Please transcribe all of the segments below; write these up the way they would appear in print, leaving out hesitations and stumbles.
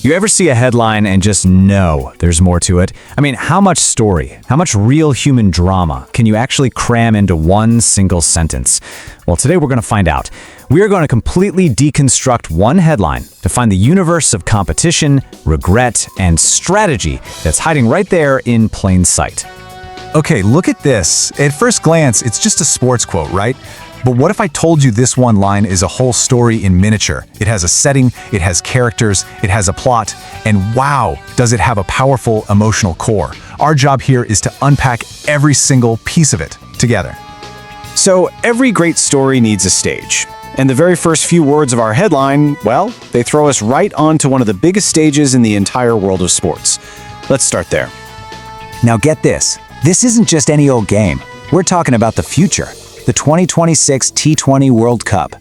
You ever see a headline and just know there's more to it? I mean, how much story, how much real human drama can you actually cram into one single sentence? Well, today we're going to find out. We are going to completely deconstruct one headline to find the universe of competition, regret, and strategy that's hiding right there in plain sight. Okay, look at this. At first glance, it's just a sports quote, right? But what if I told you this one line is a whole story in miniature? It has a setting, it has characters, it has a plot, and wow, does it have a powerful emotional core. Our job here is to unpack every single piece of it together. So every great story needs a stage. And the very first few words of our headline, well, they throw us right onto one of the biggest stages in the entire world of sports. Let's start there. Now get this. This isn't just any old game. We're talking about the future. The 2026 T20 World Cup.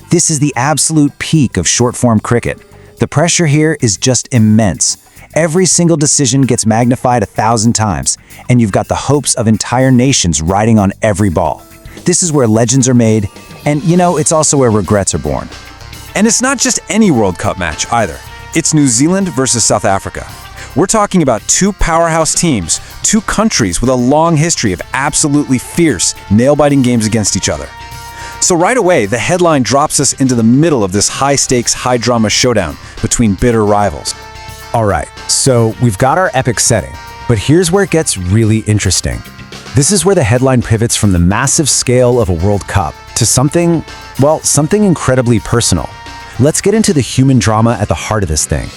This is the absolute peak of short-form cricket. The pressure here is just immense. Every single decision gets magnified 1,000 times, and you've got the hopes of entire nations riding on every ball. This is where legends are made, and it's also where regrets are born. And it's not just any World Cup match either. It's New Zealand versus South Africa. We're talking about two powerhouse teams, two countries with a long history of absolutely fierce, nail-biting games against each other. So right away, the headline drops us into the middle of this high-stakes, high-drama showdown between bitter rivals. All right, so we've got our epic setting, but here's where it gets really interesting. This is where the headline pivots from the massive scale of a World Cup to something incredibly personal. Let's get into the human drama at the heart of this thing.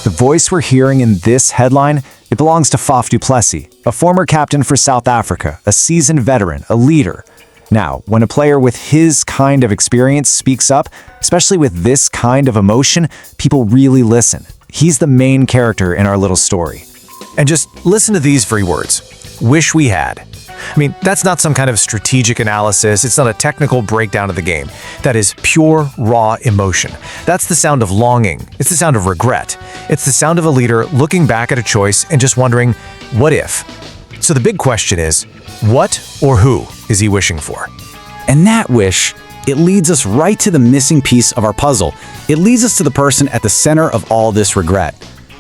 The voice we're hearing in this headline, it belongs to Faf du Plessis, a former captain for South Africa, a seasoned veteran, a leader. Now, when a player with his kind of experience speaks up, especially with this kind of emotion, people really listen. He's the main character in our little story. And just listen to these three words. Wish we had. I mean, that's not some kind of strategic analysis. It's not a technical breakdown of the game. That is pure, raw emotion. That's the sound of longing. It's the sound of regret. It's the sound of a leader looking back at a choice and just wondering, what if? So the big question is, what or who is he wishing for? And that wish, it leads us right to the missing piece of our puzzle. It leads us to the person at the center of all this regret.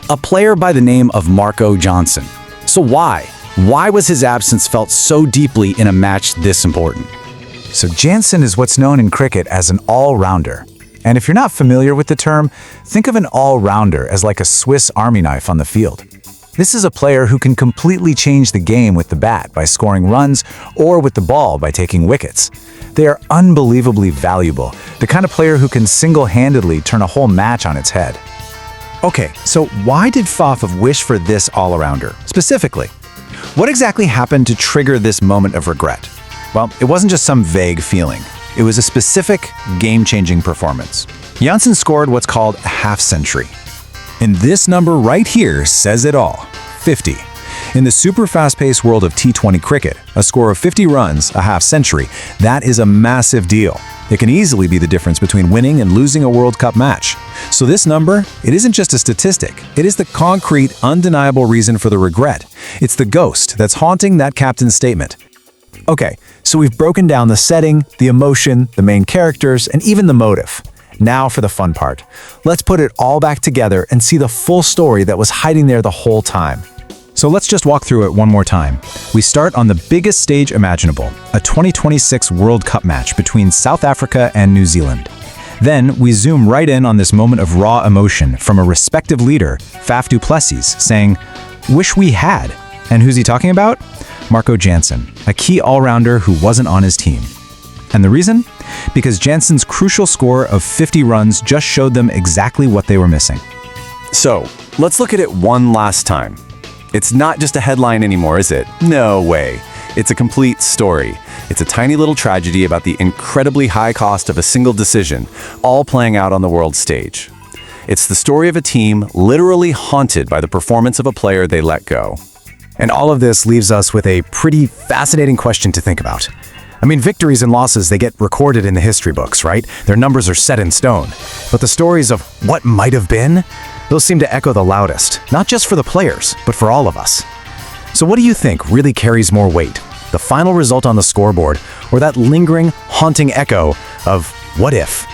A player by the name of Marco Jansen. So why? Why was his absence felt so deeply in a match this important? So Jansen is what's known in cricket as an all-rounder. And if you're not familiar with the term, think of an all-rounder as like a Swiss Army knife on the field. This is a player who can completely change the game with the bat by scoring runs or with the ball by taking wickets. They are unbelievably valuable, the kind of player who can single-handedly turn a whole match on its head. Okay, so why did Faf wish for this all-arounder, specifically? What exactly happened to trigger this moment of regret? Well, it wasn't just some vague feeling. It was a specific, game-changing performance. Jansen scored what's called a half-century. And this number right here says it all, 50. In the super fast-paced world of T20 cricket, a score of 50 runs, a half-century, that is a massive deal. It can easily be the difference between winning and losing a World Cup match. So this number, it isn't just a statistic. It is the concrete, undeniable reason for the regret. It's the ghost that's haunting that captain's statement. Okay, so we've broken down the setting, the emotion, the main characters, and even the motive. Now for the fun part. Let's put it all back together and see the full story that was hiding there the whole time. So let's just walk through it one more time. We start on the biggest stage imaginable, a 2026 World Cup match between South Africa and New Zealand. Then we zoom right in on this moment of raw emotion from a respective leader, Faf du Plessis, saying, "Wish we had." And who's he talking about? Marco Jansen, a key all-rounder who wasn't on his team. And the reason? Because Jansen's crucial score of 50 runs just showed them exactly what they were missing. So, let's look at it one last time. It's not just a headline anymore, is it? No way. It's a complete story. It's a tiny little tragedy about the incredibly high cost of a single decision, all playing out on the world stage. It's the story of a team literally haunted by the performance of a player they let go. And all of this leaves us with a pretty fascinating question to think about. I mean, victories and losses, they get recorded in the history books, right? Their numbers are set in stone. But the stories of what might have been, those seem to echo the loudest, not just for the players, but for all of us. So what do you think really carries more weight? The final result on the scoreboard, or that lingering, haunting echo of what if?